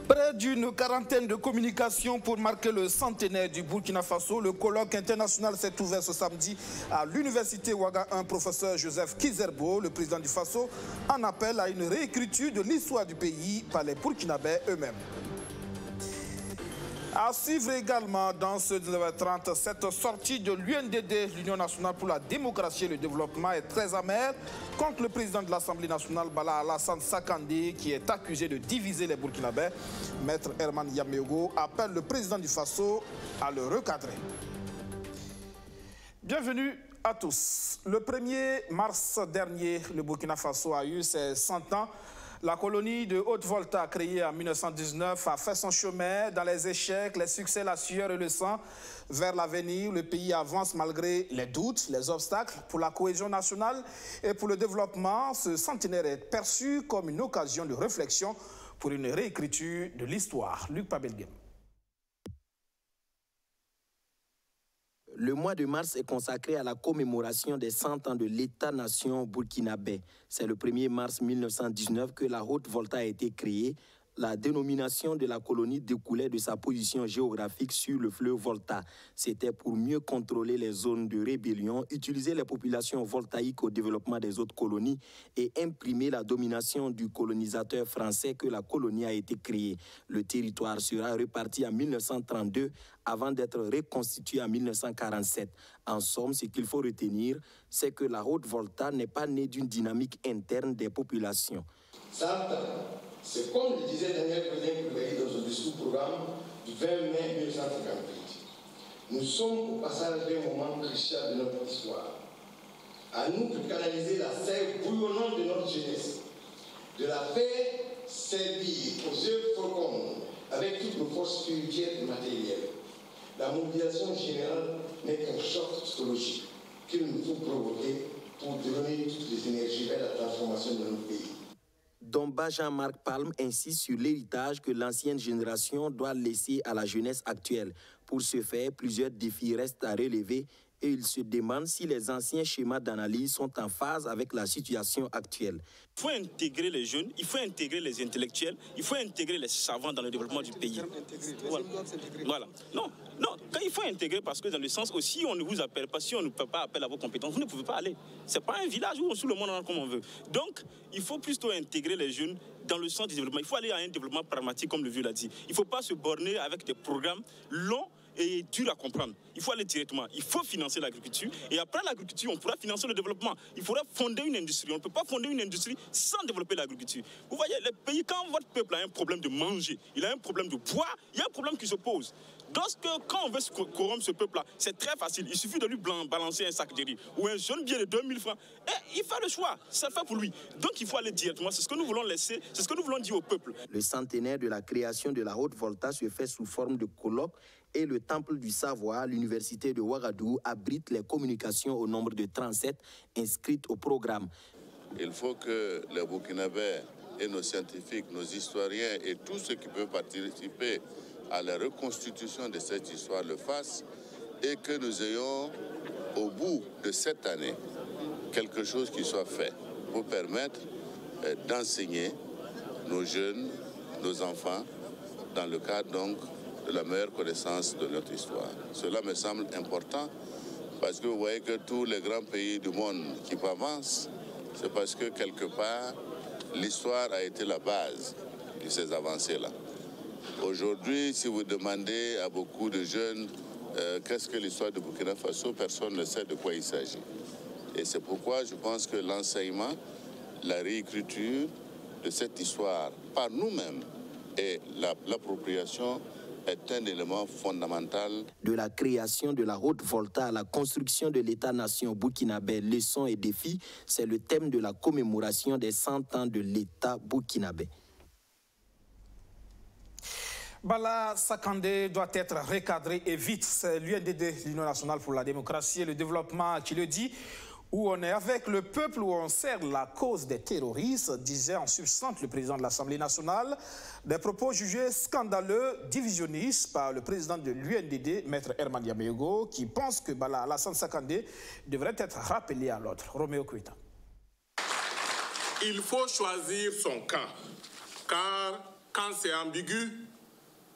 Près d'une quarantaine de communications pour marquer le centenaire du Burkina Faso, le colloque international s'est ouvert ce samedi à l'université Ouaga 1. Professeur Joseph Kizerbo, le président du Faso, en appelle à une réécriture de l'histoire du pays par les Burkinabés eux-mêmes. À suivre également dans ce 19h30, cette sortie de l'UNDD, l'Union nationale pour la démocratie et le développement, est très amère contre le président de l'Assemblée nationale, Bala Alassane Sakandé, qui est accusé de diviser les Burkinabés. Maître Herman Yameogo appelle le président du Faso à le recadrer. Bienvenue à tous. Le 1er mars dernier, le Burkina Faso a eu ses 100 ans. La colonie de Haute-Volta, créée en 1919, a fait son chemin dans les échecs, les succès, la sueur et le sang. Vers l'avenir, le pays avance malgré les doutes, les obstacles pour la cohésion nationale et pour le développement. Ce centenaire est perçu comme une occasion de réflexion pour une réécriture de l'histoire. Luc Pabelgem. Le mois de mars est consacré à la commémoration des 100 ans de l'État-nation burkinabé. C'est le 1er mars 1919 que la Haute-Volta a été créée. La dénomination de la colonie découlait de sa position géographique sur le fleuve Volta. C'était pour mieux contrôler les zones de rébellion, utiliser les populations voltaïques au développement des autres colonies et imprimer la domination du colonisateur français que la colonie a été créée. Le territoire sera reparti en 1932 avant d'être reconstitué en 1947. En somme, ce qu'il faut retenir, c'est que la Haute-Volta n'est pas née d'une dynamique interne des populations. C'est comme le disait Daniel Président dans son discours programme du 20 mai 1958. Nous sommes au passage d'un moment crucial de notre histoire. À nous de canaliser la sève bouillonnante de notre jeunesse, de la faire servir aux œuvres communes avec toutes nos forces spirituelles et matérielles. La mobilisation générale n'est qu'un choc psychologique qu'il nous faut provoquer pour donner toutes les énergies vers la transformation de notre pays. Domba Jean-Marc Palme insiste sur l'héritage que l'ancienne génération doit laisser à la jeunesse actuelle. Pour ce faire, plusieurs défis restent à relever et il se demande si les anciens schémas d'analyse sont en phase avec la situation actuelle. Il faut intégrer les jeunes, il faut intégrer les intellectuels, il faut intégrer les savants dans le développement du pays. Voilà. Non, quand il faut intégrer, parce que dans le sens aussi, on ne vous appelle pas, si on ne peut pas appeler à vos compétences, vous ne pouvez pas aller. Ce n'est pas un village où tout le monde en a comme on veut. Donc, il faut plutôt intégrer les jeunes dans le sens du développement. Il faut aller à un développement pragmatique, comme le vieux l'a dit. Il ne faut pas se borner avec des programmes longs et dur à comprendre. Il faut aller directement. Il faut financer l'agriculture. Et après l'agriculture, on pourra financer le développement. Il faudra fonder une industrie. On ne peut pas fonder une industrie sans développer l'agriculture. Vous voyez, les pays, quand votre peuple a un problème de manger, il a un problème de poids, il y a un problème qui se pose. Quand on veut corrompre ce peuple-là, c'est très facile. Il suffit de lui balancer un sac de riz ou un jeune billet de 2000 francs. Et il fait le choix. C'est fait pour lui. Donc il faut aller directement. C'est ce que nous voulons laisser. C'est ce que nous voulons dire au peuple. Le centenaire de la création de la Haute-Volta se fait sous forme de colloque et le Temple du Savoir, l'université de Ouagadougou, abrite les communications au nombre de 37 inscrites au programme. Il faut que les Burkinabés et nos scientifiques, nos historiens et tous ceux qui peuvent participer à la reconstitution de cette histoire le fassent et que nous ayons au bout de cette année quelque chose qui soit fait pour permettre d'enseigner nos jeunes, nos enfants dans le cadre donc de la meilleure connaissance de notre histoire. Cela me semble important parce que vous voyez que tous les grands pays du monde qui avancent, c'est parce que quelque part l'histoire a été la base de ces avancées-là. Aujourd'hui, si vous demandez à beaucoup de jeunes qu'est-ce que l'histoire de Burkina Faso, personne ne sait de quoi il s'agit. Et c'est pourquoi je pense que l'enseignement, la réécriture de cette histoire par nous-mêmes et l'appropriation est un élément fondamental. De la création de la Haute-Volta à la construction de l'État-nation burkinabé, leçons et défis, c'est le thème de la commémoration des 100 ans de l'État burkinabé. Bala Sakandé doit être recadré et vite. C'est l'UNDD, l'Union nationale pour la démocratie et le développement, qui le dit. Où on est avec le peuple, où on sert la cause des terroristes, disait en substance le président de l'Assemblée nationale. Des propos jugés scandaleux, divisionnistes par le président de l'UNDD, Maître Herman Yameogo, qui pense que Bala Alassane Sakandé devrait être rappelé à l'ordre. Roméo Kuita. Il faut choisir son camp, car Quand c'est ambigu,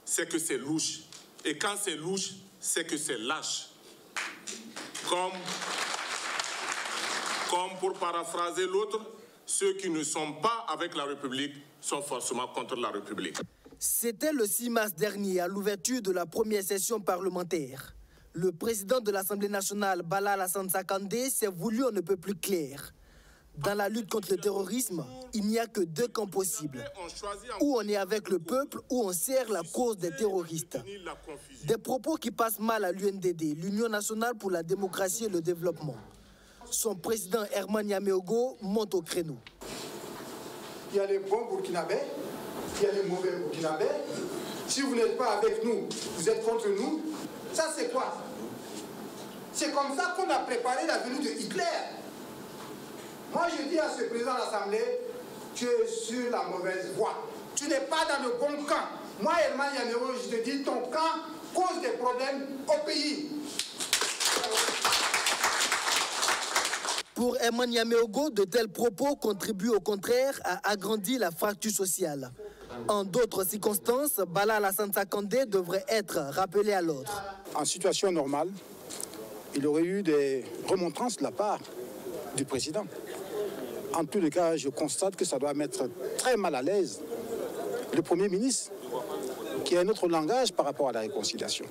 c'est que c'est louche. Et quand c'est louche, c'est que c'est lâche. Comme pour paraphraser l'autre, ceux qui ne sont pas avec la République sont forcément contre la République. C'était le 6 mars dernier, à l'ouverture de la première session parlementaire. Le président de l'Assemblée nationale, Bala Alassane Sakandé, s'est voulu on ne peut plus clair. Dans la lutte contre le terrorisme, il n'y a que deux camps possibles. Ou on est avec le peuple, ou on sert la cause des terroristes. Des propos qui passent mal à l'UNDD, l'Union nationale pour la démocratie et le développement. Son président Herman Yameogo monte au créneau. Il y a les bons Burkinabés, il y a les mauvais Burkinabés. Si vous n'êtes pas avec nous, vous êtes contre nous. Ça, c'est quoi? C'est comme ça qu'on a préparé la venue de Hitler. Moi, je dis à ce président de l'Assemblée, tu es sur la mauvaise voie. Tu n'es pas dans le bon camp. Moi, Herman Yameogo, je te dis, ton camp cause des problèmes au pays. Pour Herman Yameogo, de tels propos contribuent au contraire à agrandir la fracture sociale. En d'autres circonstances, Bala Alassane Sakandé devrait être rappelé à l'ordre. En situation normale, il aurait eu des remontrances de la part du président. En tous les cas, je constate que ça doit mettre très mal à l'aise le Premier ministre, qui a un autre langage par rapport à la réconciliation.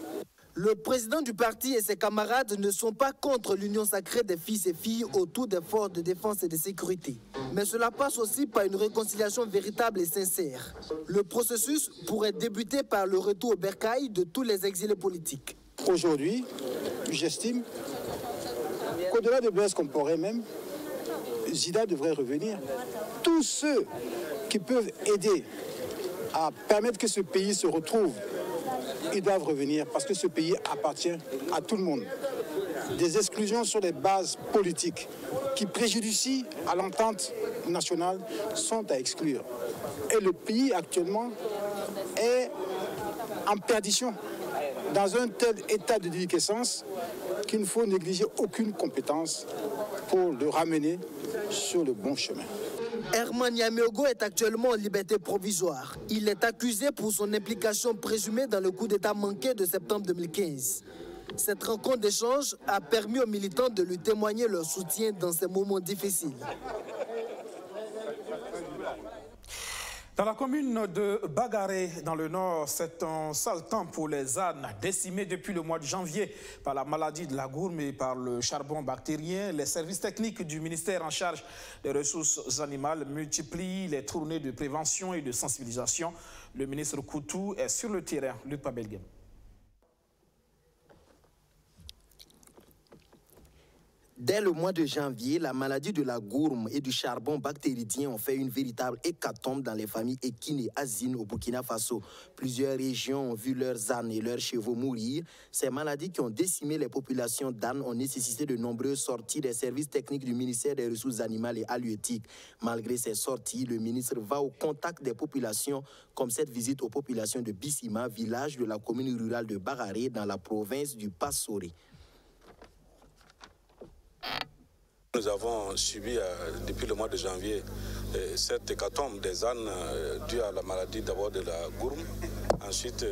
Le président du parti et ses camarades ne sont pas contre l'union sacrée des fils et filles autour des forces de défense et de sécurité. Mais cela passe aussi par une réconciliation véritable et sincère. Le processus pourrait débuter par le retour au bercail de tous les exilés politiques. Aujourd'hui, j'estime qu'au-delà de Blaise Compaoré même, Zida devrait revenir. Tous ceux qui peuvent aider à permettre que ce pays se retrouve, ils doivent revenir parce que ce pays appartient à tout le monde. Des exclusions sur les bases politiques qui préjudicient à l'entente nationale sont à exclure. Et le pays actuellement est en perdition, dans un tel état de déliquescence qu'il ne faut négliger aucune compétence pour le ramener sur le bon chemin. Herman Yameogo est actuellement en liberté provisoire. Il est accusé pour son implication présumée dans le coup d'État manqué de septembre 2015. Cette rencontre d'échange a permis aux militants de lui témoigner leur soutien dans ces moments difficiles. Dans la commune de Bagaré, dans le nord, c'est un sale temps pour les ânes décimés depuis le mois de janvier par la maladie de la gourme et par le charbon bactérien. Les services techniques du ministère en charge des ressources animales multiplient les tournées de prévention et de sensibilisation. Le ministre Koutou est sur le terrain. Luc Pabelgem. Dès le mois de janvier, la maladie de la gourme et du charbon bactéridien ont fait une véritable hécatombe dans les familles équines et asines au Burkina Faso. Plusieurs régions ont vu leurs ânes et leurs chevaux mourir. Ces maladies qui ont décimé les populations d'ânes ont nécessité de nombreuses sorties des services techniques du ministère des Ressources animales et halieutiques. Malgré ces sorties, le ministre va au contact des populations, comme cette visite aux populations de Bissima, village de la commune rurale de Bagaré, dans la province du Passoré. Nous avons subi depuis le mois de janvier cette hécatombe des ânes due à la maladie d'abord de la gourme, ensuite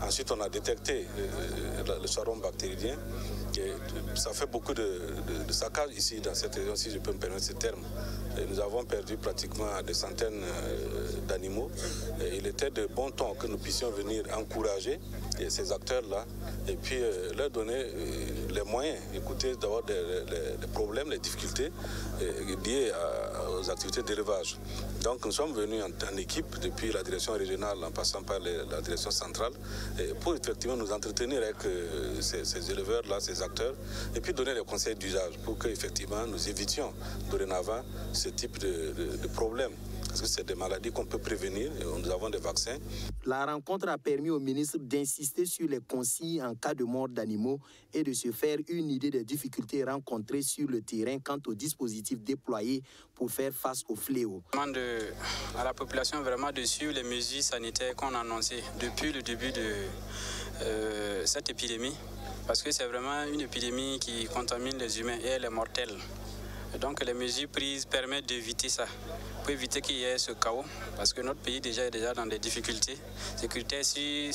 ensuite on a détecté le charbon bactéridien. Ça fait beaucoup de saccage ici dans cette région, si je peux me permettre ce terme. Nous avons perdu pratiquement des centaines d'animaux. Il était de bon ton que nous puissions venir encourager ces acteurs-là et puis leur donner les moyens, écouter d'abord les problèmes, les difficultés liées aux activités d'élevage. Donc nous sommes venus en équipe depuis la direction régionale en passant par la direction centrale pour effectivement nous entretenir avec ces éleveurs-là, ces acteurs, et puis donner les conseils d'usage pour qu'effectivement nous évitions dorénavant ce type de problème. Parce que c'est des maladies qu'on peut prévenir, et nous avons des vaccins. La rencontre a permis au ministre d'insister sur les consignes en cas de mort d'animaux et de se faire une idée des difficultés rencontrées sur le terrain quant aux dispositifs déployés pour faire face au fléau. Je demande à la population vraiment de suivre les mesures sanitaires qu'on a annoncées depuis le début de cette épidémie, parce que c'est vraiment une épidémie qui contamine les humains et elle est mortelle. Donc les mesures prises permettent d'éviter ça. pour éviter qu'il y ait ce chaos, parce que notre pays déjà est dans des difficultés sécuritaires. Si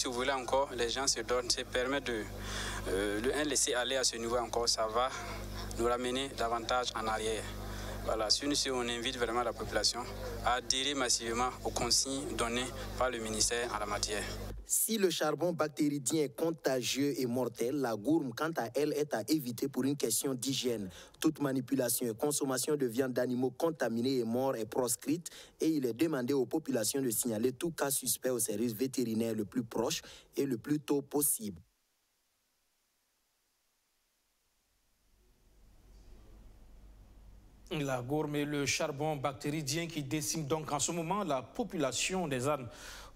vous voulez encore, les gens se donnent, ça permet de laisser aller à ce niveau encore, ça va nous ramener davantage en arrière. Voilà, si on invite vraiment la population à adhérer massivement aux consignes données par le ministère en la matière. Si le charbon bactéridien est contagieux et mortel, la gourme, quant à elle, est à éviter pour une question d'hygiène. Toute manipulation et consommation de viande d'animaux contaminés et morts est proscrite et il est demandé aux populations de signaler tout cas suspect au service vétérinaire le plus proche et le plus tôt possible. La gourme et le charbon bactéridien qui déciment donc en ce moment la population des ânes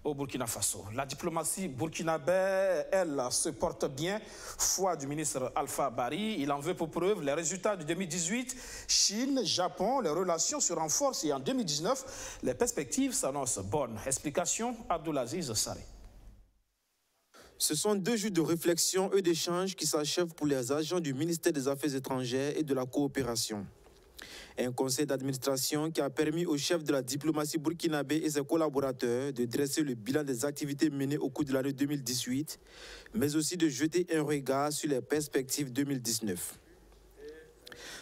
au Burkina Faso. La diplomatie burkinabé, elle, se porte bien. Foi du ministre Alpha Bari, il en veut pour preuve les résultats de 2018. Chine, Japon, les relations se renforcent et en 2019, les perspectives s'annoncent bonnes. Explication, Abdoulaziz Saré. Ce sont 2 jours de réflexion et d'échange qui s'achèvent pour les agents du ministère des Affaires étrangères et de la coopération. Un conseil d'administration qui a permis au chef de la diplomatie burkinabé et ses collaborateurs de dresser le bilan des activités menées au cours de l'année 2018, mais aussi de jeter un regard sur les perspectives 2019.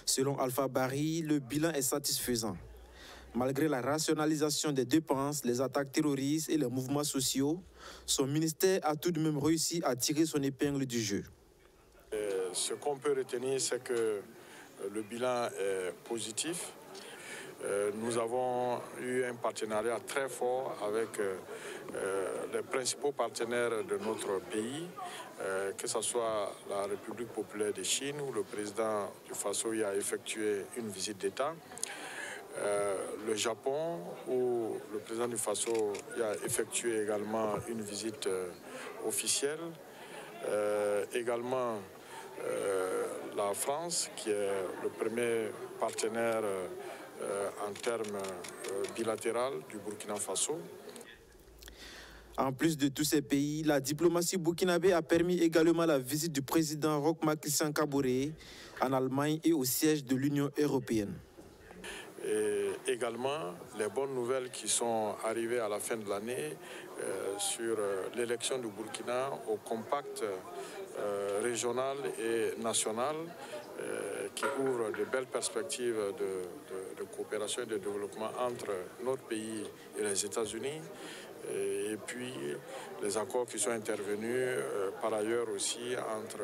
Selon Alpha Bari, le bilan est satisfaisant. Malgré la rationalisation des dépenses, les attaques terroristes et les mouvements sociaux, son ministère a tout de même réussi à tirer son épingle du jeu. Ce qu'on peut retenir, c'est que le bilan est positif. Nous avons eu un partenariat très fort avec les principaux partenaires de notre pays, que ce soit la République populaire de Chine, où le président du Faso y a effectué une visite d'État, le Japon, où le président du Faso y a effectué également une visite officielle, également la France, qui est le premier partenaire en termes bilatéraux du Burkina Faso. En plus de tous ces pays, la diplomatie burkinabé a permis également la visite du président Roch Marc Christian Kaboré en Allemagne et au siège de l'Union européenne. Et également les bonnes nouvelles qui sont arrivées à la fin de l'année sur l'élection du Burkina au compact régional et national qui ouvre de belles perspectives de coopération et de développement entre notre pays et les États-Unis. Et puis les accords qui sont intervenus par ailleurs aussi entre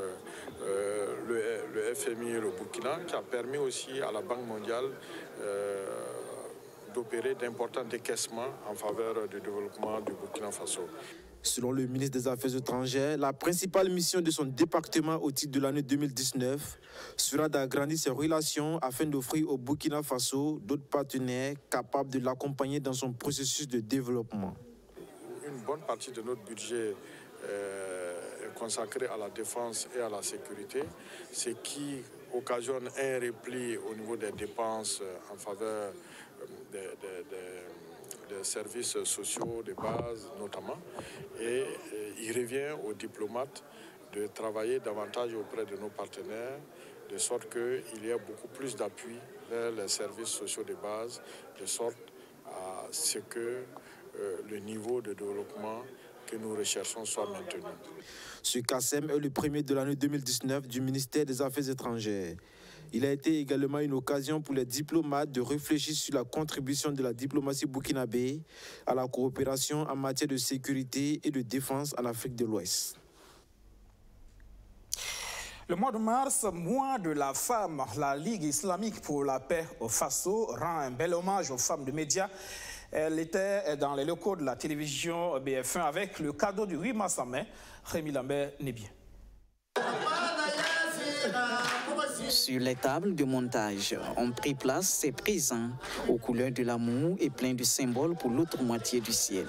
le FMI et le Burkina, qui a permis aussi à la Banque mondiale d'opérer d'importants décaissements en faveur du développement du Burkina Faso. Selon le ministre des Affaires étrangères, la principale mission de son département au titre de l'année 2019 sera d'agrandir ses relations afin d'offrir au Burkina Faso d'autres partenaires capables de l'accompagner dans son processus de développement. Une bonne partie de notre budget est consacrée à la défense et à la sécurité, ce qui occasionne un repli au niveau des dépenses en faveur des services sociaux de base notamment. Et il revient aux diplomates de travailler davantage auprès de nos partenaires, de sorte qu'il y ait beaucoup plus d'appui vers les services sociaux de base, de sorte à ce que le niveau de développement que nous recherchons soit maintenu. Ce CASEM est le premier de l'année 2019 du ministère des Affaires étrangères. Il a été également une occasion pour les diplomates de réfléchir sur la contribution de la diplomatie burkinabé à la coopération en matière de sécurité et de défense en Afrique de l'Ouest. Le mois de mars, mois de la femme, la Ligue islamique pour la paix au Faso rend un bel hommage aux femmes de médias. Elle était dans les locaux de la télévision BF1 avec le cadeau du 8 mars en mai. Rémi Lambert n'est bien. Sur les tables de montage ont pris place ces présents aux couleurs de l'amour et pleins de symboles pour l'autre moitié du ciel.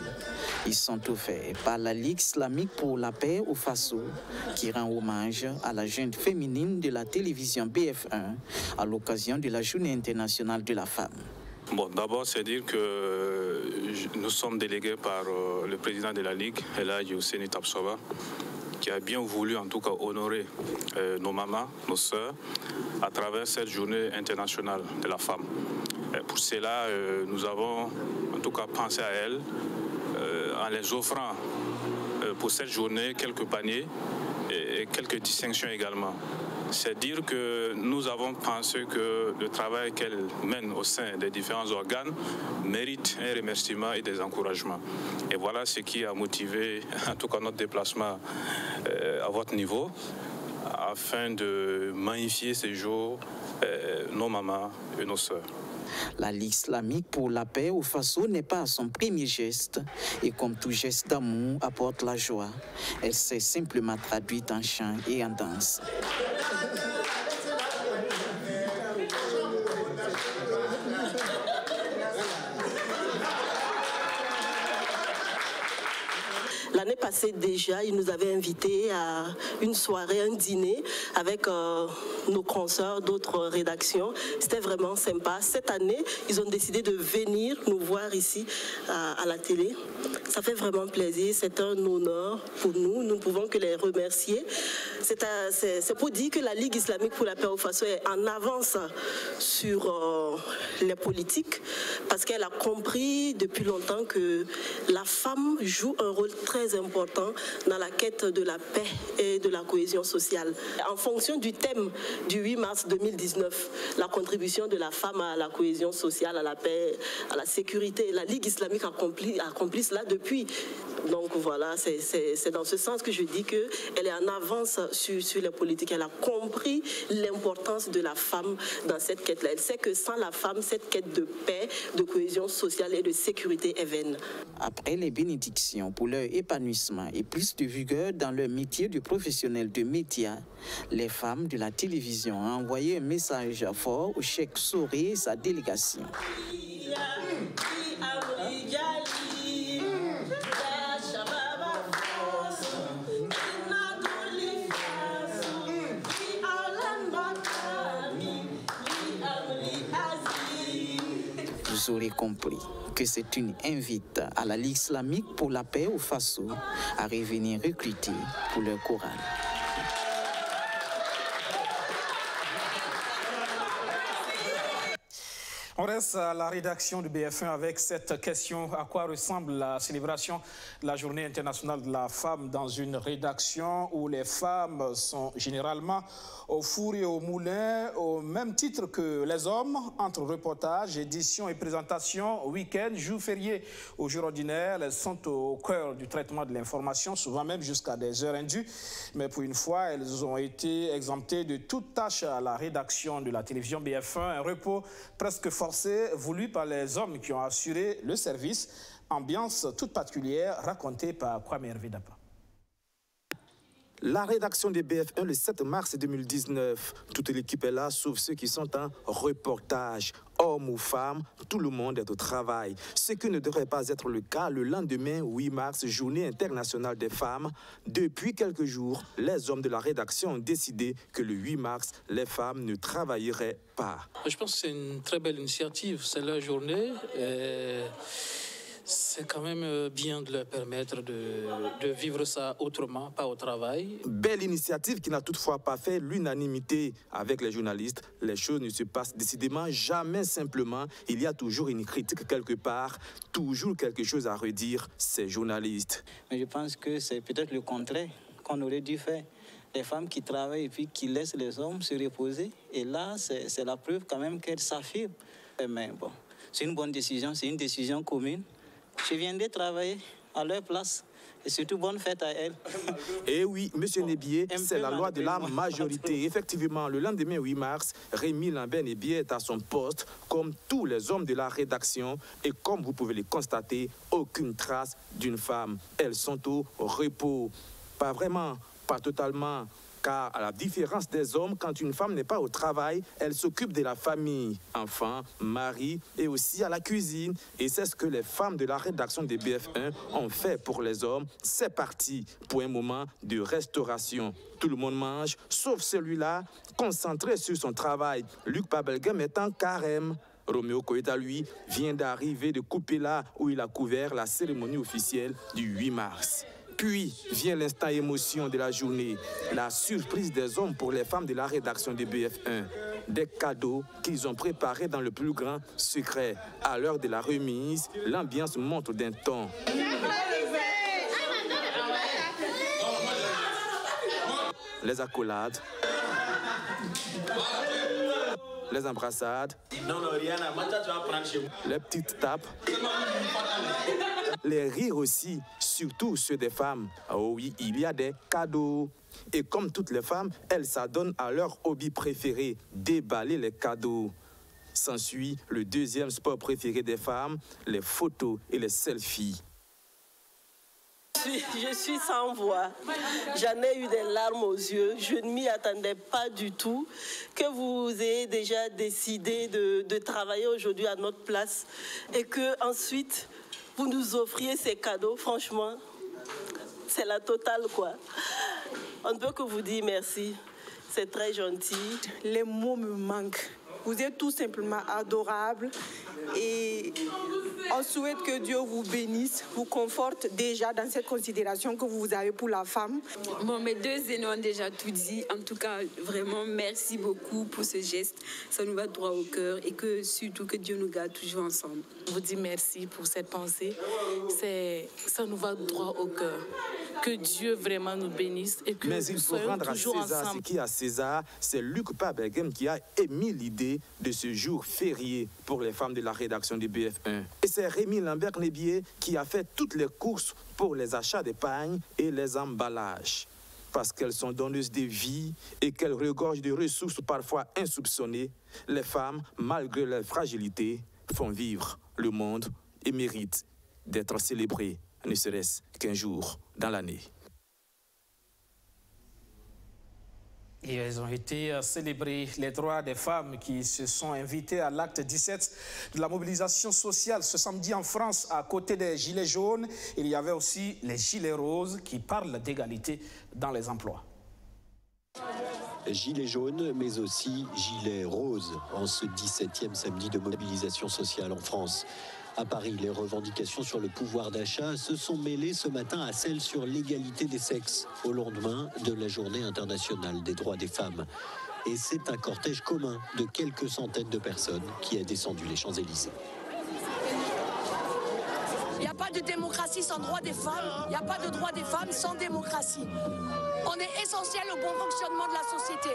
Ils sont offerts par la Ligue islamique pour la paix au Faso, qui rend hommage à la jeune féminine de la télévision BF1 à l'occasion de la Journée internationale de la femme. Bon, d'abord, c'est dire que nous sommes délégués par le président de la Ligue, Elhadji Ousseini Tapsoba, qui a bien voulu en tout cas honorer nos mamans, nos sœurs, à travers cette journée internationale de la femme. pour cela, nous avons en tout cas pensé à elles en les offrant pour cette journée quelques paniers et quelques distinctions également. C'est dire que nous avons pensé que le travail qu'elles mènent au sein des différents organes mérite un remerciement et des encouragements. Et voilà ce qui a motivé en tout cas notre déplacement à votre niveau, afin de magnifier ces jours nos mamans et nos sœurs. La Ligue islamique pour la paix au Faso n'est pas son premier geste et comme tout geste d'amour apporte la joie, elle s'est simplement traduite en chant et en danse. L'année passée déjà, ils nous avaient invités à une soirée, un dîner avec nos consoeurs d'autres rédactions. C'était vraiment sympa. Cette année, ils ont décidé de venir nous voir ici à la télé. Ça fait vraiment plaisir, c'est un honneur pour nous. Nous ne pouvons que les remercier. C'est pour dire que la Ligue islamique pour la paix au Faso est en avance sur les politiques parce qu'elle a compris depuis longtemps que la femme joue un rôle très important dans la quête de la paix et de la cohésion sociale. En fonction du thème du 8 mars 2019, la contribution de la femme à la cohésion sociale, à la paix, à la sécurité, la Ligue islamique accomplit cela depuis. Donc voilà, c'est dans ce sens que je dis qu'elle est en avance sur les politiques. Elle a compris l'importance de la femme dans cette quête-là. Elle sait que sans la femme, cette quête de paix, de cohésion sociale et de sécurité est vaine. Après les bénédictions pour leur épanouissement et plus de vigueur dans leur métier de professionnel de médias, les femmes de la télévision ont envoyé un message fort au Cheikh Souré et sa délégation. Vous aurez compris que c'est une invite à la Ligue islamique pour la paix au Faso à revenir recruter pour leur chorale. On reste à la rédaction du BF1 avec cette question. À quoi ressemble la célébration de la Journée internationale de la femme dans une rédaction où les femmes sont généralement au four et au moulin au même titre que les hommes, entre reportages, éditions et présentations, week-end, jours fériés ou jours ordinaires. Elles sont au cœur du traitement de l'information, souvent même jusqu'à des heures indues. Mais pour une fois, elles ont été exemptées de toute tâche à la rédaction de la télévision BF1, un repos presque forcé, voulu par les hommes qui ont assuré le service. Ambiance toute particulière racontée par Kwame Hervé Dapa. La rédaction des BF1 le 7 mars 2019. Toute l'équipe est là, sauf ceux qui sont en reportage. Hommes ou femmes, tout le monde est au travail. Ce qui ne devrait pas être le cas le lendemain 8 mars, journée internationale des femmes. Depuis quelques jours, les hommes de la rédaction ont décidé que le 8 mars, les femmes ne travailleraient pas. Je pense que c'est une très belle initiative. C'est leur journée. C'est quand même bien de leur permettre de vivre ça autrement, pas au travail. Belle initiative qui n'a toutefois pas fait l'unanimité avec les journalistes. Les choses ne se passent décidément jamais simplement. Il y a toujours une critique quelque part, toujours quelque chose à redire, ces journalistes. Mais je pense que c'est peut-être le contraire qu'on aurait dû faire. Les femmes qui travaillent et puis qui laissent les hommes se reposer. Et là, c'est la preuve quand même qu'elles s'affirment. Mais bon, c'est une bonne décision, c'est une décision commune. Je viendrai travailler à leur place. Et surtout, bonne fête à elles. Et oui, M. Nebié, c'est la loi de la majorité. Effectivement, le lendemain 8 mars, Rémi Lambert-Nebié est à son poste, comme tous les hommes de la rédaction. Et comme vous pouvez le constater, aucune trace d'une femme. Elles sont au repos. Pas vraiment, pas totalement. Car à la différence des hommes, quand une femme n'est pas au travail, elle s'occupe de la famille, enfants, mari et aussi à la cuisine. Et c'est ce que les femmes de la rédaction des BF1 ont fait pour les hommes. C'est parti pour un moment de restauration. Tout le monde mange, sauf celui-là, concentré sur son travail. Luc Pabelgem est en carême. Roméo Koïta, lui, vient d'arriver de couper là où il a couvert la cérémonie officielle du 8 mars. Puis vient l'instant émotion de la journée, la surprise des hommes pour les femmes de la rédaction des BF1. des cadeaux qu'ils ont préparés dans le plus grand secret. À l'heure de la remise, l'ambiance monte d'un ton. Les accolades, les embrassades, les petites tapes, les rires aussi, surtout ceux des femmes. Oh oui, il y a des cadeaux. Et comme toutes les femmes, elles s'adonnent à leur hobby préféré, déballer les cadeaux. S'ensuit le deuxième sport préféré des femmes, les photos et les selfies. Je suis sans voix. J'en ai eu des larmes aux yeux. Je ne m'y attendais pas du tout que vous ayez déjà décidé de travailler aujourd'hui à notre place et que ensuite vous nous offriez ces cadeaux. Franchement, c'est la totale, quoi. On ne peut que vous dire merci. C'est très gentil. Les mots me manquent. Vous êtes tout simplement adorables et on souhaite que Dieu vous bénisse, vous conforte déjà dans cette considération que vous avez pour la femme. Bon, mes deux aînés ont déjà tout dit. En tout cas, vraiment, merci beaucoup pour ce geste. Ça nous va droit au cœur et que surtout que Dieu nous garde toujours ensemble. Je vous dis merci pour cette pensée. Ça nous va droit au cœur. Que Dieu vraiment nous bénisse et que mais il faut rendre à César ce qui est à César. C'est Luc Paberghem qui a émis l'idée de ce jour férié pour les femmes de la rédaction du BF1. Et c'est Rémi Lambert-Lébier qui a fait toutes les courses pour les achats d'épargne et les emballages. Parce qu'elles sont donneuses de vie et qu'elles regorgent de ressources parfois insoupçonnées, les femmes, malgré leur fragilité, font vivre le monde et méritent d'être célébrées, ne serait-ce qu'un jour dans l'année. Et elles ont été célébrées, les droits des femmes qui se sont invitées à l'acte 17 de la mobilisation sociale ce samedi en France. À côté des gilets jaunes, il y avait aussi les gilets roses qui parlent d'égalité dans les emplois. Gilets jaunes, mais aussi gilets roses en ce 17e samedi de mobilisation sociale en France. À Paris, les revendications sur le pouvoir d'achat se sont mêlées ce matin à celles sur l'égalité des sexes, au lendemain de la Journée internationale des droits des femmes. Et c'est un cortège commun de quelques centaines de personnes qui a descendu les Champs-Élysées. Il n'y a pas de démocratie sans droit des femmes, il n'y a pas de droit des femmes sans démocratie. On est essentiel au bon fonctionnement de la société.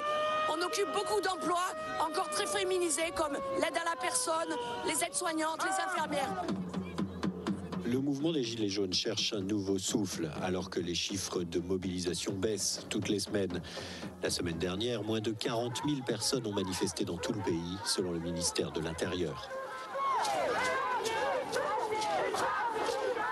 On occupe beaucoup d'emplois encore très féminisés comme l'aide à la personne, les aides-soignantes, les infirmières. Le mouvement des Gilets jaunes cherche un nouveau souffle alors que les chiffres de mobilisation baissent toutes les semaines. La semaine dernière, moins de 40 000 personnes ont manifesté dans tout le pays, selon le ministère de l'Intérieur.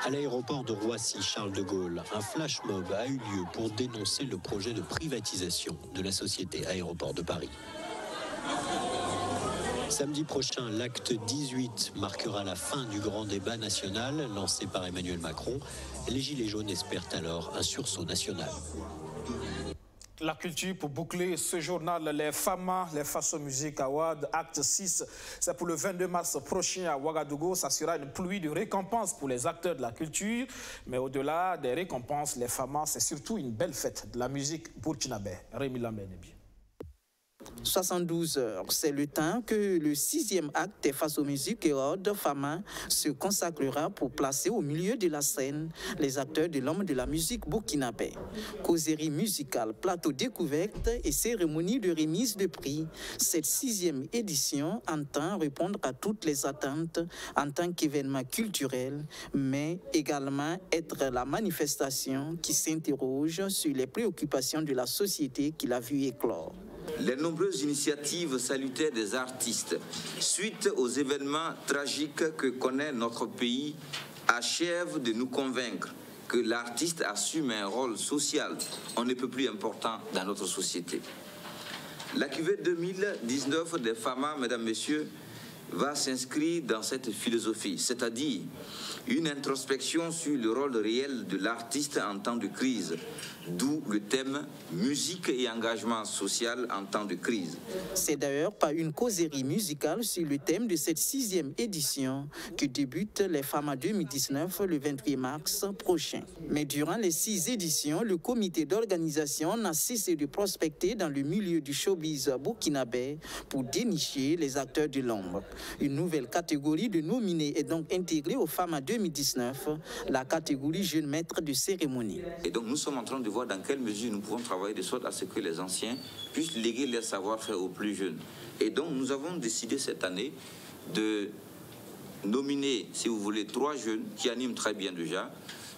À l'aéroport de Roissy-Charles de Gaulle, un flash mob a eu lieu pour dénoncer le projet de privatisation de la société Aéroports de Paris. Samedi prochain, l'acte 18 marquera la fin du grand débat national lancé par Emmanuel Macron. Les Gilets jaunes espèrent alors un sursaut national. La culture pour boucler ce journal, les FAMA, les Faso Music Awards, acte 6, c'est pour le 22 mars prochain à Ouagadougou. Ça sera une pluie de récompenses pour les acteurs de la culture. Mais au-delà des récompenses, les FAMA, c'est surtout une belle fête de la musique burkinabé. Rémi Lambert-Lébier. 72 heures, c'est le temps que le 6e acte des Faso Music Awards FAMA se consacrera pour placer au milieu de la scène les acteurs de l'homme de la musique burkinabé. Causerie musicale, plateau découverte et cérémonie de remise de prix. Cette 6e édition entend répondre à toutes les attentes en tant qu'événement culturel, mais également être la manifestation qui s'interroge sur les préoccupations de la société qu'il a vu éclore. Les nombreuses initiatives salutaires des artistes, suite aux événements tragiques que connaît notre pays, achèvent de nous convaincre que l'artiste assume un rôle social on ne peut plus important dans notre société. La cuvée 2019 des FAMA, mesdames, messieurs, va s'inscrire dans cette philosophie, c'est-à-dire une introspection sur le rôle réel de l'artiste en temps de crise, d'où le thème « Musique et engagement social en temps de crise ». C'est d'ailleurs par une causerie musicale sur le thème de cette 6e édition que débute les FAMA 2019 le 28 mars prochain. Mais durant les 6 éditions, le comité d'organisation n'a cessé de prospecter dans le milieu du showbiz burkinabé pour dénicher les acteurs de l'ombre. Une nouvelle catégorie de nominés est donc intégrée au FAMA 2019, la catégorie jeune maître de cérémonie. Et donc nous sommes en train de voir dans quelle mesure nous pouvons travailler de sorte à ce que les anciens puissent léguer leur savoir-faire aux plus jeunes. Et donc nous avons décidé cette année de nominer, si vous voulez, 3 jeunes qui animent très bien déjà,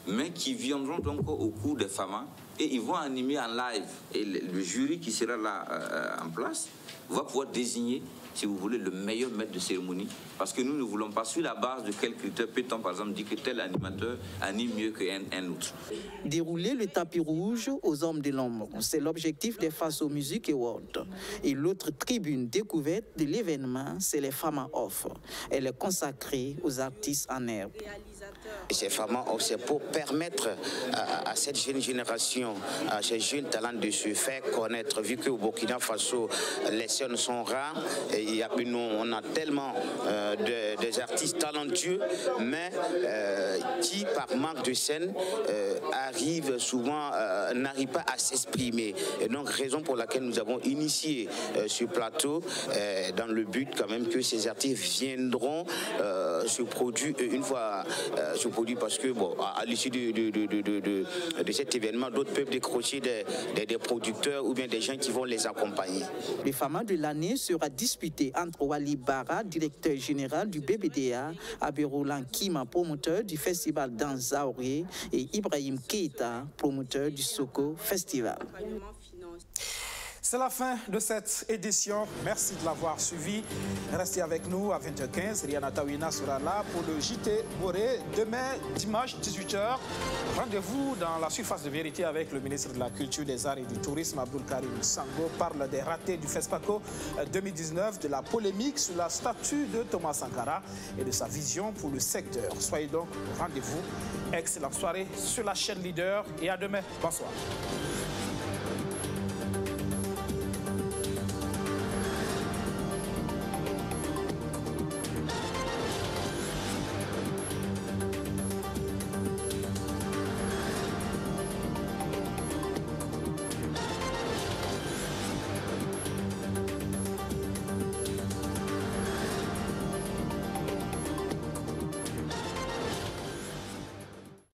mais qui viendront donc au cours des FAMA et ils vont animer en live. Et le jury qui sera là en place va pouvoir désigner, si vous voulez, le meilleur maître de cérémonie. Parce que nous ne voulons pas, sur la base de quel critère peut-on, par exemple, dire que tel animateur anime mieux qu'un autre. Dérouler le tapis rouge aux hommes de l'ombre, c'est l'objectif des FASO Music Awards. Et l'autre tribune découverte de l'événement, c'est les FAMA Off. Elle est consacrée aux artistes en herbe. Ces FAMA Off, c'est pour permettre à cette jeune génération, à ces jeunes talents de se faire connaître, vu qu'au Burkina Faso, les scènes sont rares. Et on a tellement des artistes talentueux, mais qui, par manque de scène, arrivent souvent, n'arrivent pas à s'exprimer. Et donc, raison pour laquelle nous avons initié ce plateau, dans le but quand même que ces artistes viendront se produire une fois se produire, parce que bon, à l'issue de cet événement, d'autres peuvent décrocher des producteurs ou bien des gens qui vont les accompagner. Le FAMA de l'année sera disputé entre Wali Bara, directeur général du BBDA, Abéroulan Kima, promoteur du festival Danzaouré, et Ibrahim Keita, promoteur du Soko Festival. C'est la fin de cette édition. Merci de l'avoir suivi. Restez avec nous à 20h15. Rihanna Tawina sera là pour le JT Boré. Demain, dimanche, 18h. Rendez-vous dans la surface de vérité avec le ministre de la Culture, des Arts et du Tourisme, Abdoul Karim Sango. Parle des ratés du FESPACO 2019, de la polémique sur la statue de Thomas Sankara et de sa vision pour le secteur. Soyez donc au rendez-vous. Excellente soirée sur la chaîne Leader et à demain. Bonsoir.